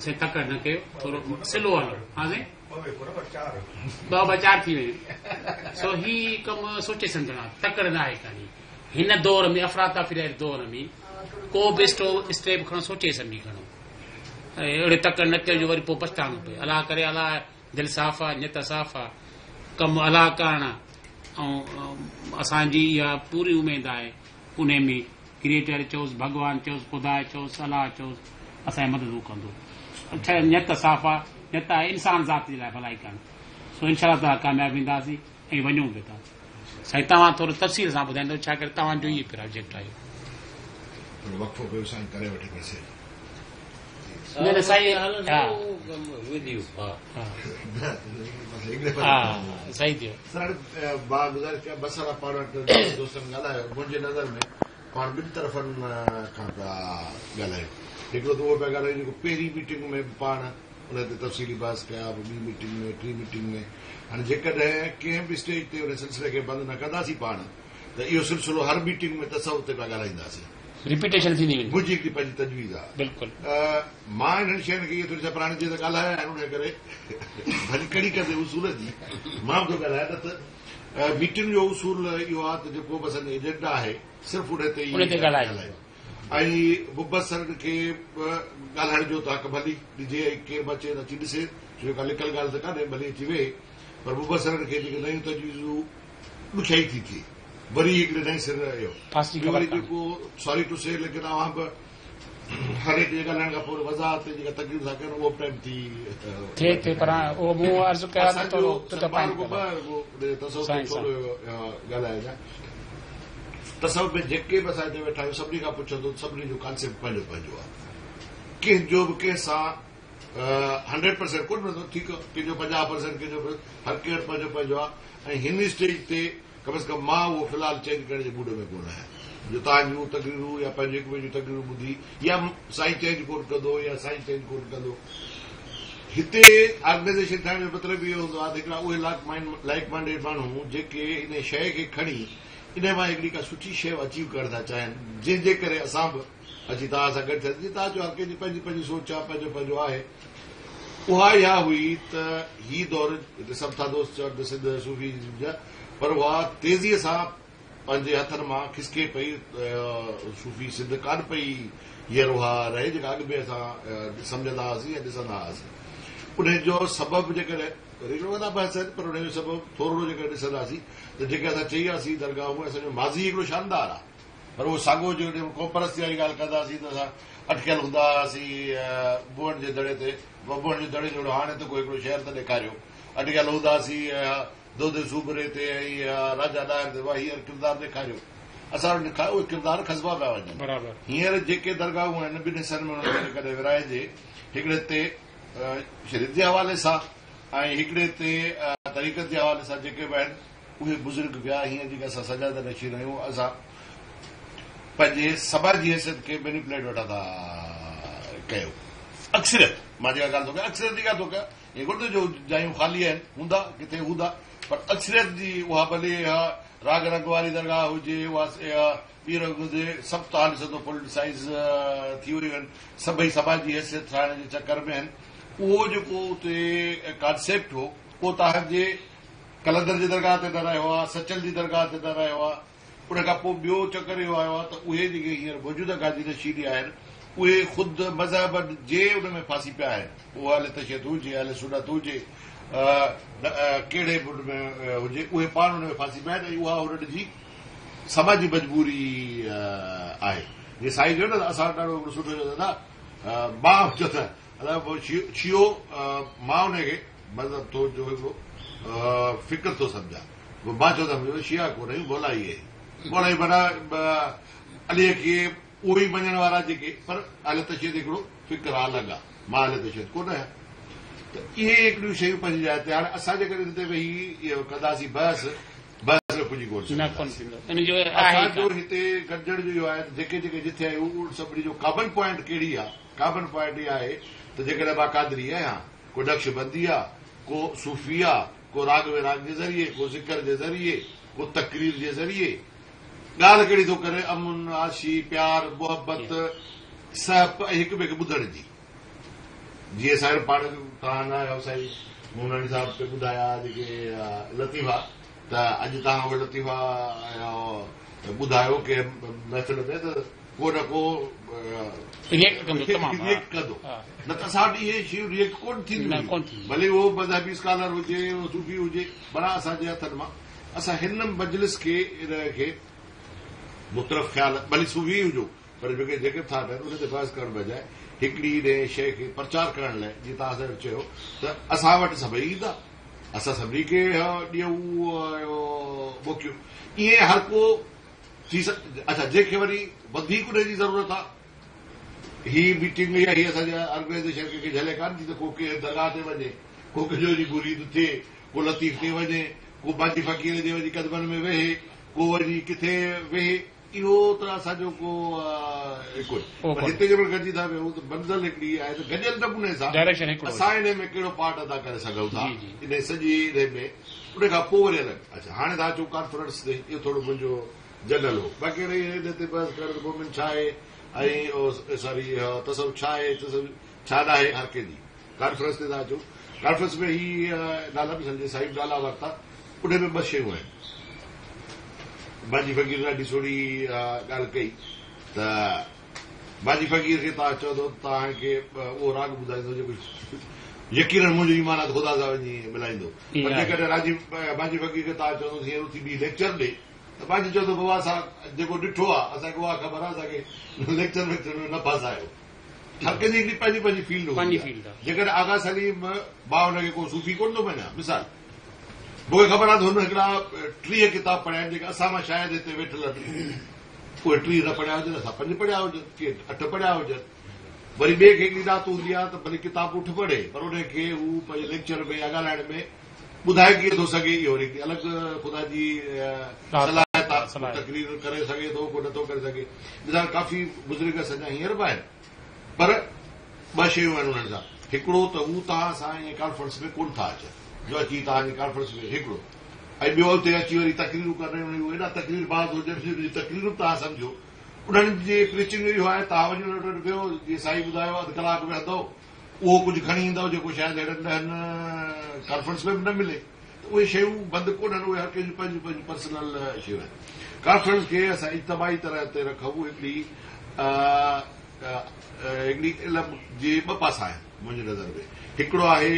से तकड़ न कयो थोरो सिलो हलो हाँ साईं ॿ 4 थी वियूं सो ही कमु सोचे सम्झणा तकड़ न आहे कान्हे हिन दौर में अफ़रातफ़री दौर में को बि स्टेप खणो सोचे सम्झी खणो अहिड़े तकड़ न कयो जो वरी पोइ पछताइणो पए अलाह करे अलाह दिलि साफ़ आहे नियत साफ़ आहे कमु अलाह करण ऐं असांजी इहा पूरी उमेद आहे उन में क्रिएटर चयोसि भॻवानु चयोसि ख़ुदा चयोसि अलाह चयोसि असांजी मदद कंदो नियत साफ़ आहे नियत आहे इंसान ज़ात जे लाइ भलाई करणु सो इनशा ताला कामयाबु ईंदासीं ऐं वञूं बि था साईं तव्हां थोरो तफ़सील सां ॿुधाईंदो छा करे तव्हांजो इहो प्रोजेक्ट आहे सही थियो बसर पाण दोस्तनि ॻाल्हायो मुंहिंजे नज़र में पाण ॿिनि तरफ़नि खां पिया ॻाल्हायूं हिकिड़ो त उहो पिया ॻाल्हायूं जेको पहिरीं मीटिंग में पाण उन ते तफ़सीली बहस कया ॿी मीटिंग में टी मीटिंग में हाणे जेकॾहिं कंहिं बि स्टेज ते उन सिलसिले खे बंदि न कंदासीं पाण त इहो सिलसिलो हर मीटिंग में तसवुर ते पिया ॻाल्हाईंदासीं रिपीटेशन थींदी वेंदी मुंहिंजी हिकिड़ी पंहिंजी तजवीज़ आहे बिल्कुलु मां हिननि शयुनि खे इहे थोरी सा पुराणी चीज ॻाल्हाया आहिनि उन करे भली कड़ी कंदे उसूल जी मां बि थो ॻाल्हायां न त मीटिंग जो उसूल इहो आहे त जेको बि असांजो एजेंडा आहे सिर्फ़ु उन ते ॻाल्हायो ऐं मुबसर खे ॻाल्हाइण जो त हक़ भली ॾिजे केरु बि अचे अची ॾिसे छो का लिकल ॻाल्हि त कान्हे भली अची वेहे पर मुबसरनि खे जेके नयूं तजवीज़ूं ॾुखियाई थी थिए वरी हिकिड़े नए सिर इहो वरी जेको सॉरी टू से लेकिन अवां बि हर हिकु ॻाल्हाइण खां पोइ वज़ाहत जेका तकलीफ़ था कनि उहो टाइम थी ॻाल्हाइजां तसव में जेके बि असां हिते वेठा आहियूं सभिनी खां पुछंदो सभिनी जो कॉन्सेप्ट पंहिंजो पंहिंजो आहे कंहिंजो बि कंहिंसां 100% कोन मिलंदो ठीकु आहे कंहिंजो 50% कंहिंजो हर केरु पंहिंजो पंहिंजो आहे ऐं हिन स्टेज ते कम से कम मां उहो फ़िलहालु चेंज करण जे मूड में कोन आहियां जो तव्हांजूं तकरीरूं या पंहिंजे हिक ॿिए जूं तकरीरूं ॿुधी या साईं चेंज कोन कंदो या साईं चेंज कोन कंदो हिते ऑर्गेनाइज़ेशन ठाहिण जो मतिलबु इहो हूंदो आहे त हिकिड़ा उहे लाइक माइंडेड माण्हू जेके इन शइ खे खणी इन मां हिकिड़ी का सुठी शइ अचीव करणु था चाहिनि जंहिंजे करे असां बि अची तव्हां सां गॾु थियनि तव्हां जो हर कंहिंजी पंहिंजी पंहिंजी सोच आहे पंहिंजो पंहिंजो आहे उहा इहा हुई त ही दौर हिते सभु था दोस्त चवनि सिंध सूफ़ी जा पर उहा तेज़ीअ सां पंहिंजे हथनि मां खिसके पई सूफ़ी सिंध कान पई हींअर उहा रहे जेका अॻु में असां सम्झंदा हुआसीं या ॾिसंदा हुआसीं उन जो सबबु जेकॾहिं वॾा बहस आहिनि पर उन जो सबबु थोरो जेकर ॾिसंदासीं त जेके असां चई वियासीं दरगाह में असांजो माज़ी हिकिड़ो शानदार आहे पर उहो साॻियो जेकॾहिं कोपरस्ती वारी ॻाल्हि कंदासीं त असां अटकियल हूंदा हुआसीं बुअण जे दड़े ते बुअण जे दड़े जहिड़ो हाणे त कोई हिकिड़ो शहर त ॾेखारियो अटकियल हूंदासीं दोदे सूबरे ते ऐं राजा डायर ते हींअर किरदारु ॾेखारियो असां उहे किरदार खसबा पिया वञनि हींअर जेके दरगाहूं आहिनि ॿिनि हिसनि में हुनखे कॾहिं विराइजे हिकिड़े ते शरीफ़ जे हवाले सां ऐं हिकिड़े ते तरीक़त जे हवाले सां जेके बि आहिनि उहे बुज़ुर्ग पिया हीअं जेके असां सजाद रखी रहियूं असां पंहिंजे समाज जी हैसियत खे मैनिपुलेट वेठा था कयूं अक्सरियत मां जेका ॻाल्हि थो कयां अक्सरियत जी ॻाल्हि थो कयां इहे कोन जो जायूं ख़ाली आहिनि हूंदा किथे हूंदा पर अक्सरियत जी उहा भले राग रंग वारी दरगाह हुजे उहा ॿी रंग हुजे सभु त हाली सदो पोलिटिसाइज़ थी वियूं आहिनि सभई समाज जी हैसियत ठाहिण जे चकर में आहिनि उहो जेको उते कॉन्सेप्ट हो उहो तव्हांजे कलंदर जी दरगाह ते न रहियो आहे सचल जी दरगाह ते न रहियो आहे उन खां पोइ ॿियो चकर इहो आयो आहे त उहे जेके हींअर मौजूदा गादी नशीदी आहिनि उहे ख़ुदि मज़हब जे उन में फासी पिया आहिनि उहो हले तशत हुजे हले सुनत हुजे कहिड़े बि में हुजे उहे पाण उन में फासी पिया आहिनि ऐं उहा उन्हनि जी समाजी मजबूरी आहे जीअं साईं चयो न असां ॾाढो सुठो चयो दादा मां चयो त शियो मां उनखे मतिलबु थो जो हिकिड़ो फिक्र थो सम्झां मां चवंदुमि शिया कोन्हे बोलाई आहे बोलाई माना अलीअ खे उहे ई मञण वारा जेके पर हाले तशत हिकिड़ो फिक्र अलॻि आहे मां हाले तशत कोन आहियां त इहे हिकिड़ियूं शयूं पंहिंजी जाइ ते हाणे असां जेकॾहिं हिन ते वेही कंदासीं बहस में पुॼी कोन असांजो हिते गॾिजण जो इहो आहे जेके जेके जिथे आहियूं सभिनी जो कॉमन पॉइंट कहिड़ी आहे कॉमन पॉइंट इहा आहे त जेकॾहिं मां कादरी आहियां को नक्शबंदी आहे को सूफ़ी आहे को राग विराग जे ज़रिए को ज़िक्र जे ज़रिए को तकरीर जे ज़रिए ॻाल्हि कहिड़ी थो करे अमुन आशी प्यार मोहबत सहब ऐं हिक ॿिए खे ॿुधण जी जीअं साईं पाण तव्हां न आहियो साईं मोनाणी साहिब खे ॿुधाया जेके लतीफ़ा त अॼु तव्हां उहे लतीफ़ा ॿुधायो के महफ़िल में त को न को रिएक्ट कंदो न त असां वटि इहे शयूं रिएक्ट कोन थींदियूं भले उहो मज़हबी स्कॉलर हुजे सूफ़ी हुजे भला असांजे हथनि मां असां हिन मजलिस खे मुतरफ़ ख़्याल भली सूफ़ी हुजो पर जेके था कनि उन ते बहस करण बजाए हिकिड़ी शइ खे प्रचार करण लाइ जीअं तव्हां असां चयो त असां वटि सभई ईंदा असां सभिनी खे ॾियूं मोकिलियूं ईअं हर को थी अच्छा जंहिंखे वरी वधीक उनजी ज़रूरत आहे ही मीटिंग या ही असांजा ऑर्गेनाइज़ेशन खे झले कान थी त को कंहिं दरगाह ते वञे को कंहिंजो मुरीद थिए को लतीफ़ ते वञे को बाजी फ़क़ीर जे वञी कदमनि में वेहे को वरी किथे वेहे इहो त असांजो को हिते जंहिं महिल गॾिजी था वेहूं त मंज़िल हिकिड़ी आहे त गॾियल नमूने सां असां हिन में कहिड़ो पार्ट अदा करे सघूं था इन सॼी हिन में उन खां पोइ वरी अलॻि अच्छा हाणे तव्हां अचो कॉन्फ्रेंस ते इहो थोरो मुंहिंजो जनरल हो बाक़ी हिन ते बहस करण मोमिन छा आहे ऐं सॉरी तसव छा आहे छा न आहे हर कंहिंजी कॉन्फ्रेंस ते था अचो कॉन्फ्रेंस में ही नाला बि सम्झे साहिब नाला वरिता उन में ॿ शयूं आहिनि बाजी फ़क़ीर ॾाढी सोढ़ी ॻाल्हि कई त बाजी फ़क़ीर खे तव्हां चओ त तव्हांखे उहो राग ॿुधाईंदो जेको यकीनन मुंहिंजो ईमान आहे ख़ुदा सां वञी मिलाईंदो पर जेकॾहिं बाजी फ़क़ीर खे तव्हां चवंदो हींअर उथी ॿी लेक्चर ॾे त बाजी चवंदो बाबा असां जेको ॾिठो आहे असांखे उहा ख़बर आहे असांखे लेक्चर वेक्चर में न फासायो हर कंहिंजी हिकिड़ी पंहिंजी पंहिंजी फील्ड हूंदी आहे जेकॾहिं आगा सलीम मां हुनखे को सूफ़ी कोन थो मञा मिसाल मूंखे ख़बर आहे त हुन हिकिड़ा 30 किताब पढ़िया आहिनि जेके असां मां शायदि हिते वेठल उहे 30 न पढ़िया हुजनि असां 5 पढ़िया हुजनि के 8 पढ़िया हुजनि वरी ॿिए खे हिकिड़ी राति हूंदी आहे त भली किताब उठ पढ़े पर उनखे हू पंहिंजे लेक्चर में या ॻाल्हाइण में ॿुधाए कीअं थो सघे इहो हिकिड़ी अलॻि ख़ुदा जी सलाहियत आहे तकरीर करे सघे थो को नथो करे सघे ॾिसां काफ़ी बुज़ुर्ग सॼा हींअर बि आहिनि पर ॿ शयूं आहिनि उन्हनि सां हिकिड़ो त हू तव्हां सां ईअं कॉन्फ्रेंस में कोन था अचनि जो अची तव्हांजी कॉन्फ्रेंस में हिकिड़ो ऐं ॿियो हुते अची वरी तकरीरूं करण एॾा तकरीर बाज़ हुजनि तकरीरूं तव्हां सम्झो उन्हनि जी प्रीचिंग इहो आहे तव्हां वञी उन वटि वियो जीअं साईं ॿुधायो अधु कलाक में वेहंदव उहो कुझु खणी ईंदव जेको शायदि अहिड़नि ॾहनि कॉन्फ्रेंस में बि न मिले त उहे शयूं बंदि कोन आहिनि उहे हर कंहिंजी पंहिंजी पंहिंजी पर्सनल शयूं आहिनि कॉन्फ्रेंस खे असां इज्तमाही तरह ते रखूं हिकिड़ी इल्म जे ॿ पासा आहिनि मुंहिंजी नज़र में हिकिड़ो आहे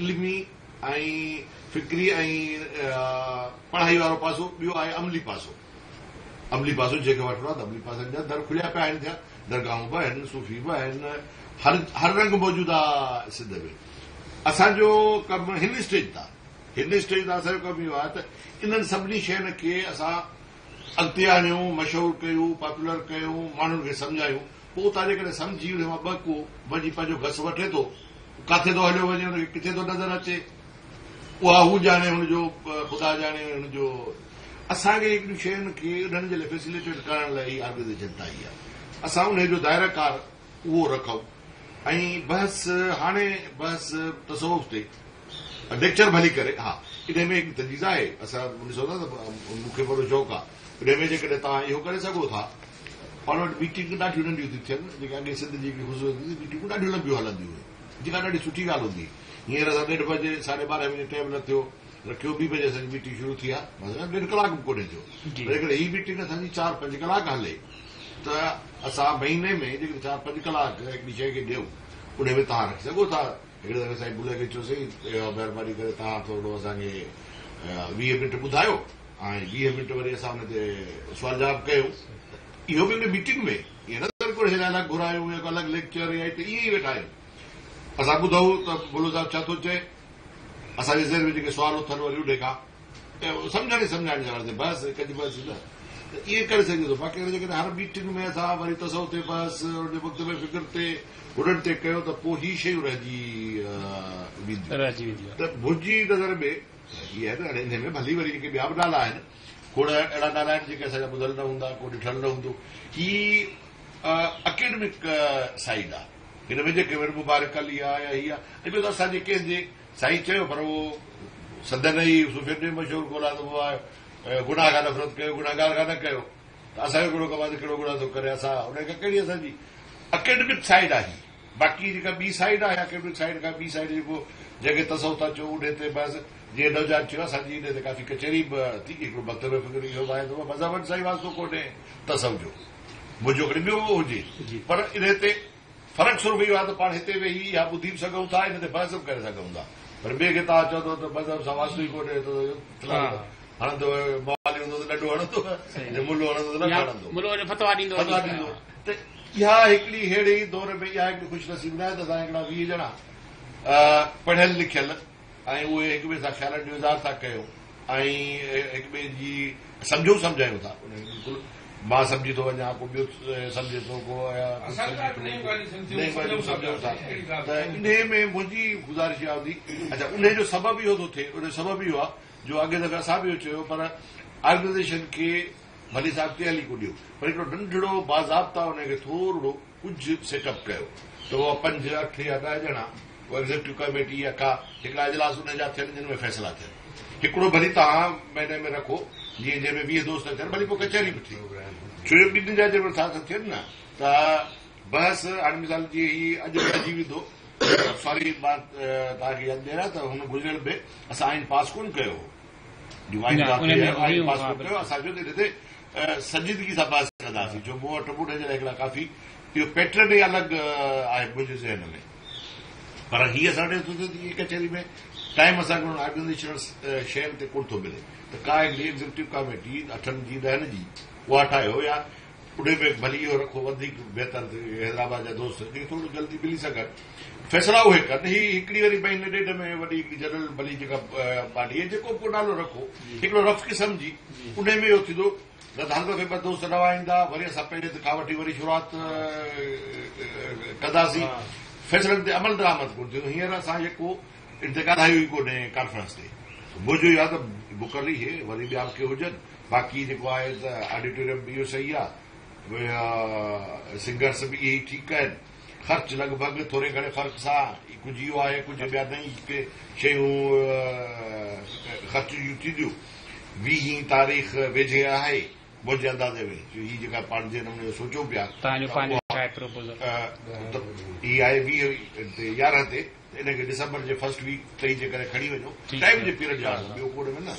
इल्मी ऐं फिक्री ऐं पढ़ाई वारो पासो ॿियो आहे अमली पासो जेके वठिणो आहे त अमली पासनि जा दर खुलिया पिया आहिनि थिया दरगाहूं बि आहिनि सूफ़ी बि आहिनि हर रंग मौजूदु आहे सिंध में असांजो कमु हिन स्टेज तां असांजो कमु इहो आहे त इन्हनि सभिनी शयुनि खे असां अॻिते आणियूं मशहूरु कयूं पॉपुलर कयूं माण्हुनि खे सम्झायूं पोइ तव्हां जेकॾहिं सम्झी हुन मां ॿ को वञी पंहिंजो घस वठे थो किथे थो हलियो वञे हुनखे किथे थो नज़र अचे उहा हू ॼाणे हुनजो ख़ुदा ॼाणे हुनजो असांखे हिकिड़ियूं शयुनि खे उन्हनि जे लाइ फैसिलिटेट करण लाइ ई ऑर्गेनाइजेशन ठाही आहे असां उनजो दायराकार उहो रखूं ऐं बहस तसव्वुफ़ ते लेक्चर भली करे हा इन में हिकु तजीज़ आहे असां ॾिसो था त मूंखे बड़ो शौक़ु आहे इन में जेकॾहिं तव्हां इहो करे सघो था पाण वटि मीटिंग ॾाढियूं नंढियूं थी थियनि जेके अॻे सिंध जी हिकिड़ी ख़ुशूसियत हुई मीटिंगूं ॾाढियूं लंबियूं हलंदियूं हुयूं जेका ॾाढी सुठी ॻाल्हि हूंदी हींअर असां 1:30 बजे 12:30 बजे टाइम न थियो रखियो 2 बजे असांजी मीटिंग शुरू थी आहे 1.5 कलाक बि कोन्हे थियो जेकॾहिं हीअ मीटिंग असांजी 4-5 कलाक हले त असां महीने में जेके 4-5 कलाक हिकिड़ी शइ खे ॾियूं उन में तव्हां रखी सघो था हिकिड़े दफ़े साईं बुले खे चयोसीं महिरबानी करे तव्हां थोरो असांखे 20 मिंट ॿुधायो ऐं 20 मिंट वरी असां हुन ते सुवाल जवाब कयूं इहो बि हिन मीटिंग में ईअं न अलॻि घुरायूं या अलॻि लेक्चर या हिते ईअं ई वेठा आहियूं असां ॿुधूं त बुलो साहिब छा थो चए असांजे ज़हन में जेके सुवाल उथनि वरी उन खां सम्झण जे वारे बस हिकु बस न त ईअं करे सघे थो बाक़ी जेकॾहिं हर मीटिंग में असां वरी तसव्वुफ़ ते बस हुन वक़्त में फिक्र ते हुननि ते कयो त पोइ ही शयूं रहिजी वेंदियूं त मुंहिंजी नज़र में हीअ आहे न हाणे हिन में भली वरी जेके ॿिया बि नाला आहिनि खोड़ अहिड़ा नाला आहिनि जेके असांजा ॿुधल न हूंदा को ॾिठल न हूंदो ही अकेडमिक साइड आहे हिन में जेके वरी मुबारक अली आहे या हीअ आहे ॿियो त असांजे कंहिंजे साईं चयो पर उहो सदन ई सूफ़ियत में मशहूरु कोन आहे त उहो आहे गुनाह खां नफ़रत कयो गुनाहगार खां न कयो त असांजो कहिड़ो कमु आहे त कहिड़ो गुनाह थो करे असां हुनखे कहिड़ी असांजी अकेडमिक साइड आहे बाक़ी जेका ॿी साइड आहे एकेडमिक साइड खां ॿी साइड जेको जंहिंखे तसव था चओ उन ते बसि जीअं नवजात चयो असांजी इन ते काफ़ी कचहरी बि थी हिकिड़ो मतिलब फिक्र इहो आहे त मज़हबनि सां ई वास्तो कोन्हे तसव जो मुंहिंजो कॾहिं ॿियो हुजे पर इन ते फ़र्क़ु सिर्फ़ु इहो आहे त पाण हिते वेही या ॿुधी बि सघूं था इन ते बहस बि करे सघूं था पर ॿिए खे तव्हां चओ त मज़हब सां वास्तो ई कोन्हे हणंदो मोबाइल हूंदो त ॾंडो हणंदो मुलो हणंदो त न हणंदो फतवा ॾींदो त इहा हिकिड़ी अहिड़े दौर में इहा हिकिड़ी ख़ुशनसीबी न आहे त असां हिकिड़ा 20 ॼणा पढ़ियल लिखियल ऐं उहे हिक ॿिए सां ख़्यालनि जो इज़हार था कयूं ऐं हिक ॿिए जी सम्झायूं था बिल्कुलु मां सम्झी थो वञा को ॿियो सम्झे थो को सम्झूं था त इन में मुंहिंजी गुज़ारिश इहा हूंदी अच्छा उन जो सबबु इहो थो थिए उन जो सबबु इहो आहे जो अॻे दफ़े असां बि इहो चयो पर ऑर्गेनाइज़ेशन खे भली साहिब कयल ई को ॾियो पर हिकिड़ो नंढड़ो बाज़ाब्ता हुनखे थोरो कुझु सेटअप कयो त उहा 5, 8 या 10 ॼणा उहा एग्ज़ेक्टिव कमेटी या का हिकिड़ा इजलास उनजा थियनि जिन में फ़ैसिला थियनि हिकिड़ो भली तव्हां महीने में रखो जीअं जंहिंमें 20 दोस्त थियनि भली पोइ कचहरी बि थिए छो जो ॿिन्हिनि जा जंहिंमें था थियनि न त बहस हाणे मिसाल जीअं ही अॼु अची वेंदो सॉरी मां तव्हांखे यादि ॾियां त हुन गुज़िरियल में असां आइन पास कोन कयो असांजो हिते संजीदगी सां बहस कंदासीं जो मूं वटि ॿुढे जे लाइ हिकिड़ा काफ़ी इहो पैटर्न ई अलॻि आहे मुंहिंजे ज़हन में पर हीअ असां ॾिए कचहरी में टाइम असांखे ऑर्गेनाइजेशनल शयुनि ते कोन थो मिले त का हिकिड़ी एग्ज़ेक्टिव कमेटी 8 जी 10 जी उहा ठाहियो या उन में भली इहो रखो वधीक बहितर हैदराबाद जा दोस्त जेके थोरो जल्दी मिली सघनि फ़ैसिला उहे कनि ही हिकिड़ी वरी महीने ॾेढ में वॾी हिकिड़ी जनरल भली जेका पार्टी आहे जेको को नालो रखो हिकिड़ो रफ़ क़िस्म जी उन में इहो थींदो न हर दफ़े 2 दोस्त न ईंदा वरी असां पंहिंजे खां वठी वरी शुरूआत कंदासीं फ़ैसिलनि ते अमल दरामद कोन थींदो हींअर असां जेको इंतकाल आयो ई कोन्हे कॉन्फ्रेंस ते मुंहिंजो इहो आहे त बुकल ई हे वरी ॿिया के हुजनि बाक़ी जेको आहे त ऑडिटोरियम बि इहो सही आहे सिंगर्स बि इहे ई ठीकु आहिनि ख़र्च लॻभॻि थोरे घणे फ़र्क़ सां कुझु इहो आहे कुझु ॿिया नई शयूं ख़र्च जूं थींदियूं 20 तारीख़ वेझे आहे मुंहिंजे अंदाज़े में हीअ जेका पाण जे नमूने सोचियो पिया हीअ आहे 11 ते इनखे डिसंबर जे फर्स्ट वीक ताईं जे करे खणी वञो टाइम जे पीरियड जा ॿियो कोड में न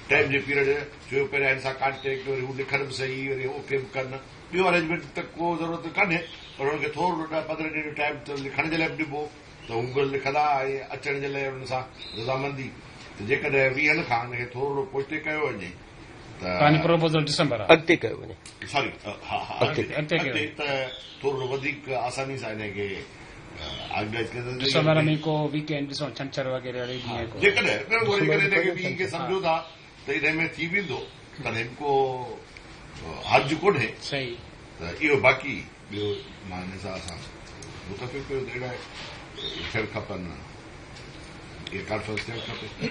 टाइम जे पीरियड जो पहिरियां हिन सां कॉन्टेक्ट वरी हू लिखण बि सही वरी ओके बि कनि ॿियो अरेंजमेंट त को ज़रूरत कान्हे पर हुनखे थोरो 10-15 ॾींहं जो टाइम त लिखण जे लाइ बि ॾिबो त हू लिखंदा ऐं अचण जे लाइ हुन सां रज़ामंदी त जेकॾहिं 20 खां हुनखे थोरो पोइते कयो वञे सॉरी त थोरो वधीक आसानी सां हिनखे जेकॾहिं सम्झो था त इन में थी वेंदो त हिन को हर्ज कोन्हे त इहो बाक़ी ॿियो मां हिन सां असां मुतफ़िक़ कयो त अहिड़ा थियणु खपनि इहे कॉन्फ्रेंस थियणु खपे